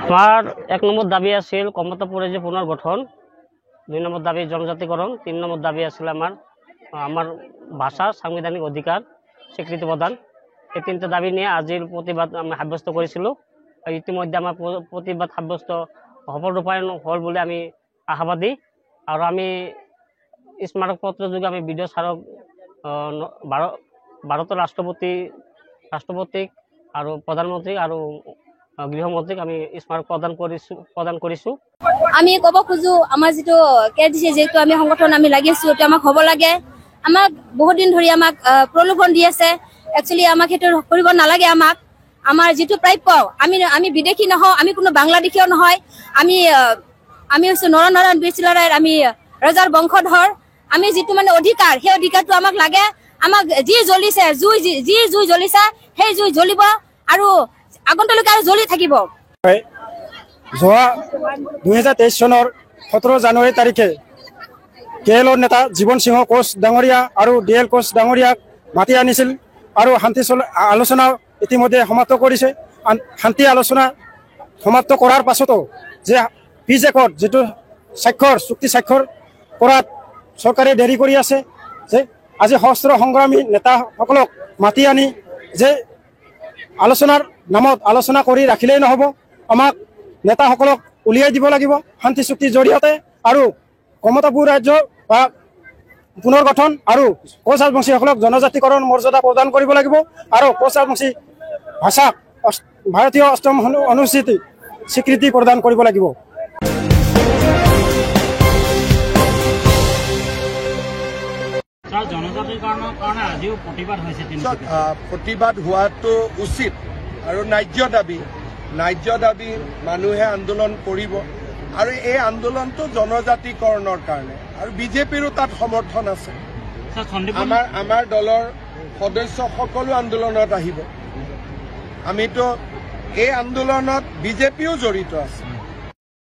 আমার 1 নম্বর দাবি আছিল কমতা পরিযায়ী পুনর্গঠন, 2 নম্বর দাবি জনজাতিকরণ, 3 নম্বর দাবি আছিল আমার ভাষা সাংবিধানিক অধিকার স্বীকৃতি প্রদান। এই 3টা দাবি নিয়ে আজির প্রতিবাদ আমি সাব্যস্ত করেছিল। ইতিমধ্যে আমার প্রতিবাদ সাব্যস্ত সফল রূপায়ণ হল বলে আমি আশাবাদী। আর আমি স্মারকপত্র যোগে আমি বিডিও স্মারক ভারতের রাষ্ট্রপতি আর প্রধানমন্ত্রী আর গৃহমন্ত্রীক আমি স্মারক প্রদান কৰিছো। আমি কব খুঁজো আমাৰ যেটো কে দিছে যেহেতু আমি সংগঠন আমি লাগি আছো এটা আমাক হ'ব লাগে। আমাক বহুত দিন ধৰি আমাক প্ৰলোভন দি আছে। একচুয়ালি আমাক সেইটো কৰিব নালাগে। আমাৰ যেটো প্ৰাপ্য আমি বিদেশী নহয়, আমি কোনো বাংলাদেশীও নহয়। আমি হচ্ছে নৰনাৰায়ণ বীৰচিলাৰায়ৰ আমি ৰজাৰ বংশধৰ। আমি যেটো মানে অধিকাৰ সেই অধিকাৰটো আমাক লাগে। আমাক যি জ্বলিছে জুই জ্বলিছে সেই জুই জ্বলিব আৰু আগন্তলৈকে আৰু জ্বলি থাকিব। যোৱা 2023 চনৰ 17 জানুৱাৰী তাৰিখে কেএলৰ নেতা জীৱন সিংহ কোচ ডাঙৰীয়া আৰু ডিএল কোচ ডাঙৰীয়াক মাতি আনিছিল আৰু শান্তি আলোচনা ইতিমধ্যে সমাপ্ত কৰিছে। শান্তি আলোচনা সমাপ্ত কৰাৰ পাছতো যে পিজেকত যেটো চুক্তি স্বাক্ষৰ কৰাত চৰকাৰে দেৰি কৰি আছে, যে আজি সশস্ত্ৰ সংগ্ৰামী নেতাসকলক মাতি আনি যে আলোচনাৰ নামত আলোচনা কৰি ৰাখিলেই নহ'ব, আমাক নেতাসকলক উলিয়াই দিব লাগিব শান্তি চুক্তিৰ জৰিয়তে। আৰু কমতাপুৰ ৰাজ্য বা পুনৰ্গঠন আৰু কোচ ৰাজবংশীসকলক জনজাতিকৰণ মৰ্যাদা প্ৰদান কৰিব লাগিব আৰু কোচ ৰাজবংশী ভাষাক ভাৰতীয় 8ম অনুসূচীত স্বীকৃতি প্ৰদান কৰিব লাগিব। প্ৰতিবাদ হোৱাটো উচিত আৰু ন্যায্য দাবী মানুহে আন্দোলন কৰিব। আৰু এই আন্দোলনটো জনজাতিকৰণৰ কাৰণে আৰু বিজেপিৰো তাত সমৰ্থন আছে। আমাৰ দলৰ সদস্য সকলো আন্দোলনত আহিব। আমিতো এই আন্দোলনত বিজেপিও জড়িত আছে।